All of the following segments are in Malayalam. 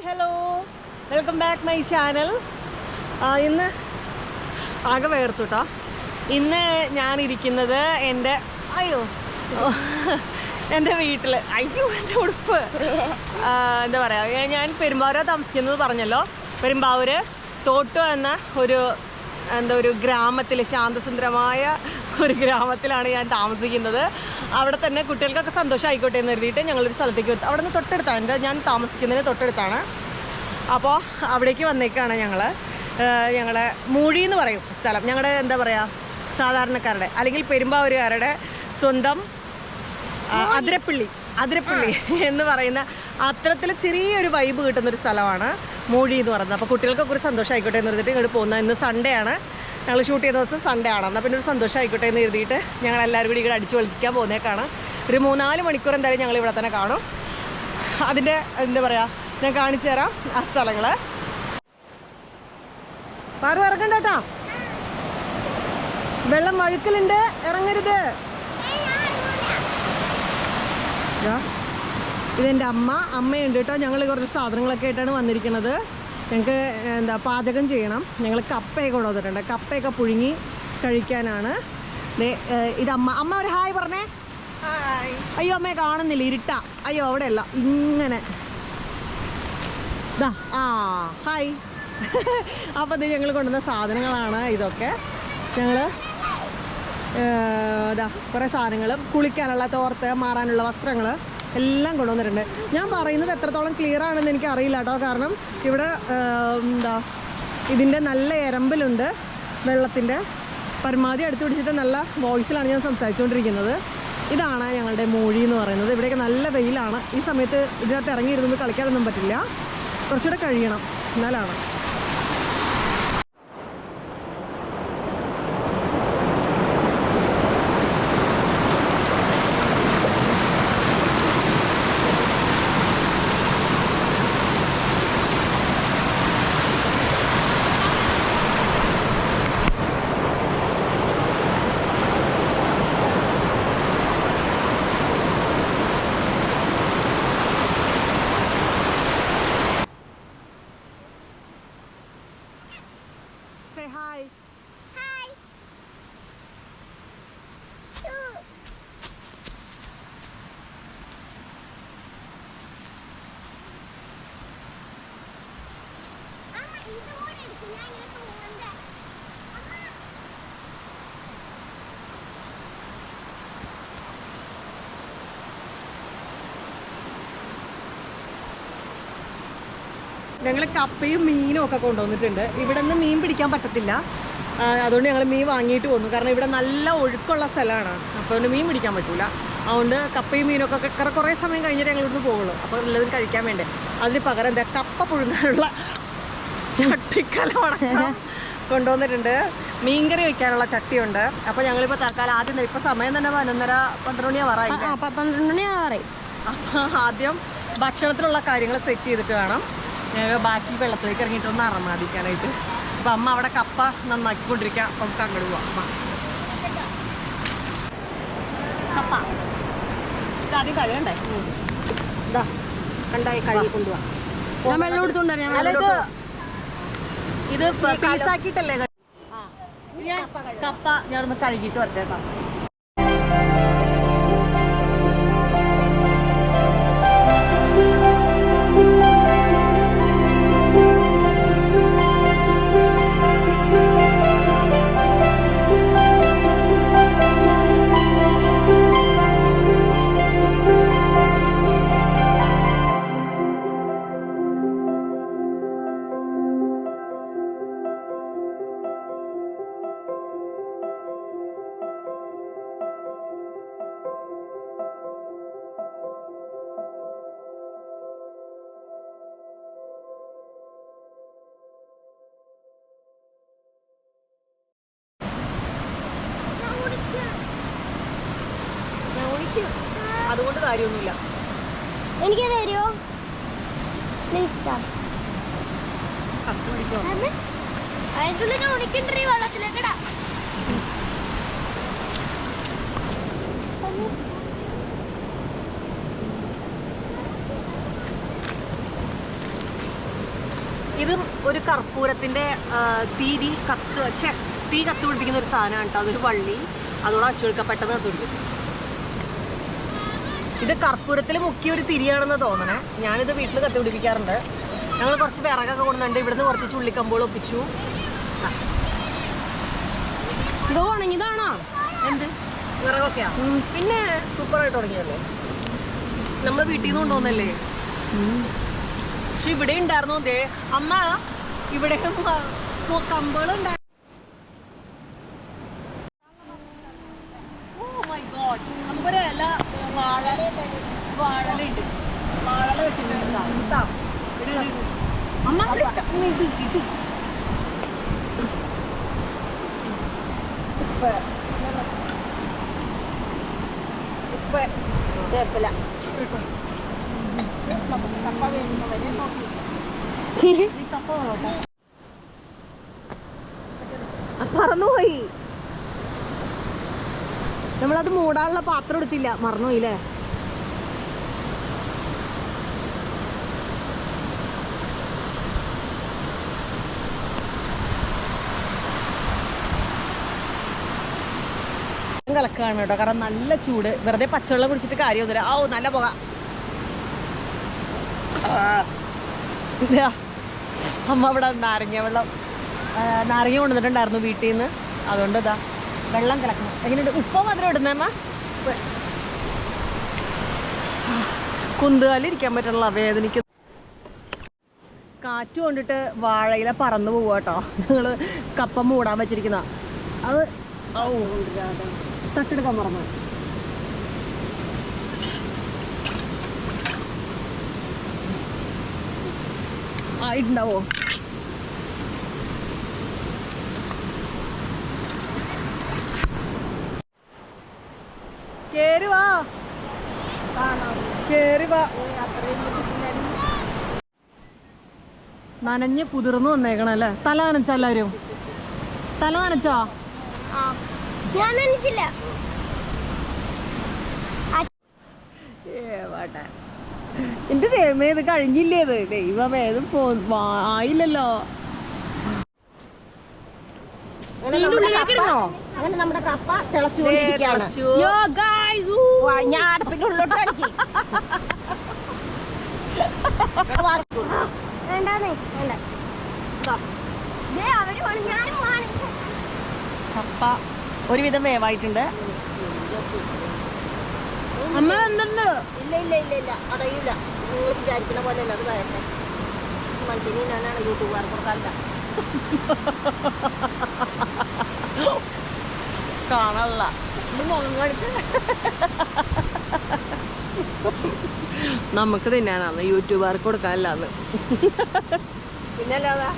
Hello, welcome back my channel. ഇന്ന് ആകെ വേർത്തുട്ടോ. ഇന്ന് ഞാനിരിക്കുന്നത് എൻ്റെ വീട്ടിൽ. അയ്യോ, എൻ്റെ ഉടുപ്പ്. എന്താ പറയുക, ഞാൻ പെരുമ്പാവൂർ താമസിക്കുന്നത് പറഞ്ഞല്ലോ. പെരുമ്പാവൂർ തോട്ടു എന്ന ഒരു ഗ്രാമത്തിൽ, ശാന്തസുന്ദരമായ ഒരു ഗ്രാമത്തിലാണ് ഞാൻ താമസിക്കുന്നത്. അവിടെ തന്നെ കുട്ടികൾക്കൊക്കെ സന്തോഷമായിക്കോട്ടെ എന്ന് കരുതിയിട്ട് ഞങ്ങളൊരു സ്ഥലത്തേക്ക് അവിടെ നിന്ന് തൊട്ടടുത്താണ്, ഞാൻ താമസിക്കുന്നതിന് തൊട്ടടുത്താണ്. അപ്പോൾ അവിടേക്ക് വന്നേക്കാണ് ഞങ്ങളെ മൂഴി എന്ന് പറയും സ്ഥലം. ഞങ്ങളുടെ എന്താ പറയുക, സാധാരണക്കാരുടെ അല്ലെങ്കിൽ പെരുമ്പാവൂരുകാരുടെ സ്വന്തം അതിരപ്പള്ളി എന്ന് പറയുന്ന അത്തരത്തിൽ ചെറിയൊരു വൈബ് കിട്ടുന്നൊരു സ്ഥലമാണ് മൂഴി എന്ന് പറയുന്നത്. അപ്പോൾ കുട്ടികൾക്കൊക്കെ ഒരു സന്തോഷമായിക്കോട്ടെ എന്ന് കരുതിയിട്ട് ഇങ്ങോട്ട് പോകുന്നത്. ഇന്ന് സൺഡേ ആണ്, ഞങ്ങൾ ഷൂട്ട് ചെയ്യുന്ന ദിവസം സൺഡേ ആണ്. എന്നാൽ പിന്നെ ഒരു സന്തോഷമായിക്കോട്ടെ എന്ന് കരുതിയിട്ട് ഞങ്ങളെല്ലാവരും കൂടി ഇവിടെ അടിച്ചു പൊളിക്കാൻ പോകുന്നേക്കാണ്. ഒരു 3-4 മണിക്കൂർ എന്തായാലും ഞങ്ങൾ ഇവിടെ തന്നെ കാണും. അതിൻ്റെ എന്താ പറയുക, ഞാൻ കാണിച്ചു തരാം ആ സ്ഥലങ്ങൾ. പാറ ഇറക്കണ്ട കേട്ടോ, വെള്ളം വഴുക്കലുണ്ട്, ഇറങ്ങരുത്. ഇതെൻ്റെ അമ്മയുണ്ട് കേട്ടോ. ഞങ്ങൾ കുറച്ച് സാധനങ്ങളൊക്കെ ആയിട്ടാണ് വന്നിരിക്കുന്നത്. ഞങ്ങൾക്ക് പാചകം ചെയ്യണം. ഞങ്ങൾ കപ്പയൊക്കെ കൊണ്ടുവന്നിട്ടുണ്ട്. കപ്പയൊക്കെ പുഴുങ്ങി കഴിക്കാനാണ്. ഇത് അമ്മ ഒരു ഹായ് പറഞ്ഞേ. അയ്യോ, അമ്മയെ കാണുന്നില്ല, ഇരുട്ടാ. അയ്യോ, അവിടെയല്ല, ഇങ്ങനെ ഹായ്. അപ്പോൾ ഇത് ഞങ്ങൾ കൊണ്ടുവന്ന സാധനങ്ങളാണ് ഇതൊക്കെ. ഞങ്ങൾ കുറേ സാധനങ്ങളും കുളിക്കാനുള്ള തോർത്ത്, മാറാനുള്ള വസ്ത്രങ്ങൾ എല്ലാം കൊണ്ടുവന്നിട്ടുണ്ട്. ഞാൻ പറയുന്നത് എത്രത്തോളം ക്ലിയർ ആണെന്ന് എനിക്ക് അറിയില്ല കേട്ടോ. കാരണം ഇവിടെ ഇതിൻ്റെ നല്ല എരമ്പലുണ്ട്, വെള്ളത്തിൻ്റെ പരമാവധി അടുത്ത് പിടിച്ചിട്ട് നല്ല വോയിസിലാണ് ഞാൻ സംസാരിച്ചുകൊണ്ടിരിക്കുന്നത്. ഇതാണ് ഞങ്ങളുടെ മൂഴി എന്ന് പറയുന്നത്. ഇവിടെയൊക്കെ നല്ല വെയിലാണ്. ഈ സമയത്ത് ഇതിനകത്ത് ഇറങ്ങിയിരുന്നത് കളിക്കാനൊന്നും പറ്റില്ല, കുറച്ചുകൂടെ കഴിയണം, എന്നാലാണ്. ഞങ്ങൾ കപ്പയും മീനും ഒക്കെ കൊണ്ടുവന്നിട്ടുണ്ട്. ഇവിടെ നിന്ന് മീൻ പിടിക്കാൻ പറ്റത്തില്ല, അതുകൊണ്ട് ഞങ്ങൾ മീൻ വാങ്ങിയിട്ട് പോന്നു. കാരണം ഇവിടെ നല്ല ഒഴുക്കുള്ള സ്ഥലമാണ്, അപ്പോൾ അതുകൊണ്ട് മീൻ പിടിക്കാൻ പറ്റില്ല. അതുകൊണ്ട് കപ്പയും മീനൊക്കെ കുറേ സമയം കഴിഞ്ഞിട്ട് ഞങ്ങൾ ഇവിടുന്ന് പോകുള്ളൂ. അപ്പോൾ ഉള്ളതും കഴിക്കാൻ വേണ്ടേ. അതിന് പകരം എന്താ, കപ്പ പുഴുങ്ങാനുള്ള ചട്ടിക്കലമടക്കം കൊണ്ടുവന്നിട്ടുണ്ട്. മീൻകറി വയ്ക്കാനുള്ള ചട്ടിയുണ്ട്. അപ്പോൾ ഞങ്ങളിപ്പോൾ തൽക്കാലം ആദ്യം, ഇപ്പോൾ സമയം തന്നെ 11-12 മണിയാവാറായി. അപ്പോൾ ആദ്യം ഭക്ഷണത്തിലുള്ള കാര്യങ്ങൾ സെറ്റ് ചെയ്തിട്ട് വേണം ഞങ്ങൾ ബാക്കി വെള്ളത്തിലേക്ക് ഇറങ്ങിയിട്ടൊന്ന് അറമാദിക്കാനായിട്ട്. അപ്പം അമ്മ അവിടെ കപ്പ നന്നാക്കിക്കൊണ്ടിരിക്കാം. അപ്പം നമുക്ക് അങ്ങോട്ട് പോവാം. കപ്പ ആദ്യം കഴുകണ്ടേ, ഇതാ കണ്ടായി കഴുകി കൊണ്ടുപോവാം. ഇത് പീസാക്കിയിട്ടല്ലേ കപ്പ ഞാനൊന്ന് കഴുകിയിട്ട് വരട്ടെ. അതുകൊണ്ട് കാര്യമൊന്നുമില്ല. എനിക്ക് തരുമോ അതിനുള്ളിൽ ഉണിക്കണ്ടേ വെള്ളത്തിലേക്കടാ. ഇതും ഒരു കർപ്പൂരത്തിൻ്റെ തീ കത്ത് പിടിപ്പിക്കുന്ന ഒരു സാധനമാണ് കേട്ടോ. അതൊരു വള്ളി, അതോടെ അച്ചുവെടുക്കാൻ പെട്ടെന്ന് കത്ത് പിടിക്കും. ഇത് കർപ്പൂരത്തിൽ മുക്കിയ ഒരു തിരിയാണെന്ന് തോന്നണേ. ഞാനിത് വീട്ടിൽ കത്ത് പിടിപ്പിക്കാറുണ്ട്. ഞങ്ങൾ കുറച്ച് വിറകൊക്കെ കൊണ്ടുണ്ട്. ഇവിടുന്ന് കുറച്ച് ചുള്ളിക്കമ്പോൾ ഒപ്പിച്ചു. ഇത് ഉണങ്ങിയതാണോ? എന്ത് വിറകൊക്കെയാ? പിന്നെ സൂപ്പറായിട്ട് തുടങ്ങിയല്ലേ. നമ്മൾ വീട്ടിൽ നിന്ന് കൊണ്ടുവന്നല്ലേ. പക്ഷെ ഇവിടെ ഉണ്ടായിരുന്നു. ദേ അമ്മ ഇവിടെ കമ്പുകളുണ്ടായിരുന്നു. നമുക്കൊരു ഇല വാഴലുണ്ട്. വാഴല വെച്ചിട്ടുണ്ട്. അമ്മ കിട്ടി. പറന്നുപോയി. നമ്മളത് മൂടാനുള്ള പാത്രം എടുത്തില്ല, മറന്നുപോയില്ലേ. കലക്കാണ് കേട്ടോ. കാരണം നല്ല ചൂട്. വെറുതെ പച്ചവെള്ളം കുടിച്ചിട്ട് കാര്യമൊന്നുമില്ല. നല്ല പുക. അമ്മ ഇവിടെ നാരങ്ങ കൊണ്ടുവന്നിട്ടുണ്ടായിരുന്നു വീട്ടിൽ നിന്ന്. അതുകൊണ്ട് ഇതാ വെള്ളം കലക്കണം. എങ്ങനെയുണ്ട്? ഉപ്പ മാത്രം ഇടുന്നേ അമ്മ? കുന്തുകാലിരിക്കാൻ പറ്റുള്ള വേദനിക്കും. കാറ്റ് കൊണ്ടിട്ട് വാഴയില പറന്നു പോവുക കേട്ടോ. ഞങ്ങൾ കപ്പ മൂടാൻ വെച്ചിരിക്കുന്ന അത് തട്ടെടുക്കാൻ മറന്നു. ഇട്ടുണ്ടാവോ? കേറി വാ. നനഞ്ഞ് കുതിർന്നു വന്നേക്കണല്ലേ. തല നനച്ചോ എല്ലാവരും? തല നനച്ചോ? ഞാൻ നനച്ചില്ല. എന്റെ ദൈവമേ, ഇത് കഴിഞ്ഞില്ലേ? ഇത് ദൈവമേ, ഇത് ആയില്ലല്ലോ. അങ്ങനെ നമ്മുടെ കപ്പ തിളച്ചുകൊണ്ടിരിക്കുകയാണ്. ഞാൻ അടുപ്പിന്റെ ഉള്ളിലോട്ട് അടിക്കും. വേണ്ടാന്നേ, വേണ്ട. കപ്പ ഒരുവിധം വേവായിട്ടുണ്ട്. അമ്മ എന്തുണ്ട്? ഇല്ല അടയില്ല. നിങ്ങൾ വിചാരിക്കുന്ന പോലെ അല്ല. അത് വരട്ടെ. മനുഷ്യന് ഞാനാണ് യൂട്യൂബുകാർ കൊടുക്കാറില്ല. കാണല്ല മുഖം കാണിച്ച നമുക്ക് തിന്നാനാന്ന്, യൂട്യൂബുകാർക്ക് കൊടുക്കാനല്ലാന്ന്. പിന്നല്ലാതാ.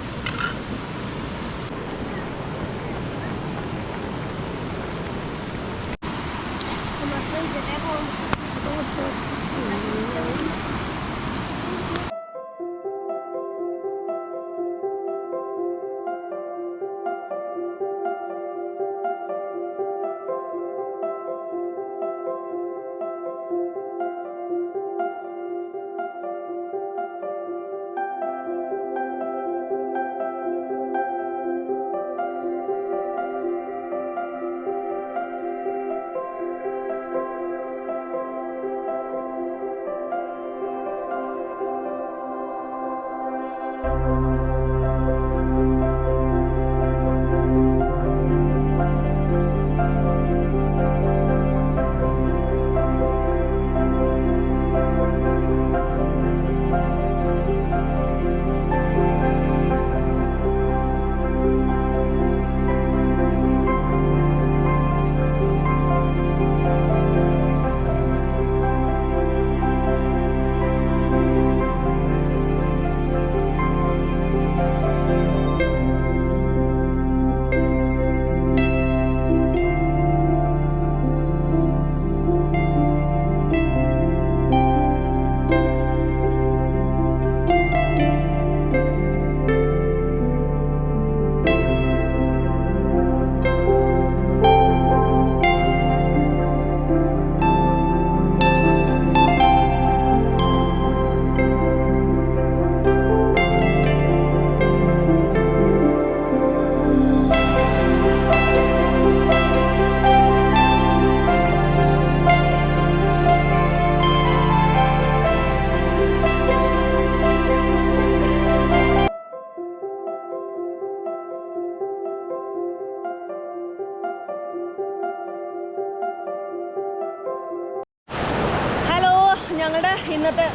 ഇന്നത്തെ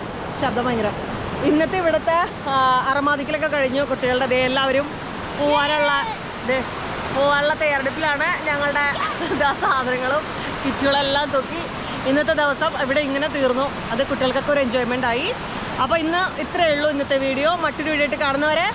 ശബ്ദം ഭയങ്കര ഇന്നത്തെ ഇവിടുത്തെ അറമാദിക്കലൊക്കെ കഴിഞ്ഞു. കുട്ടികളുടെ ദേ എല്ലാവരും പോവാനുള്ള തയ്യാറെടുപ്പിലാണ്. ഞങ്ങളുടെ സാധനങ്ങളും കിറ്റുകളെല്ലാം തൂക്കി ഇന്നത്തെ ദിവസം ഇവിടെ ഇങ്ങനെ തീർന്നു. അത് കുട്ടികൾക്കൊക്കെ ഒരു എൻജോയ്മെൻ്റ് ആയി. അപ്പോൾ ഇന്ന് ഇത്രയേ ഉള്ളൂ ഇന്നത്തെ വീഡിയോ. മറ്റൊരു വീഡിയോ ആയിട്ട് കാണുന്നവരെ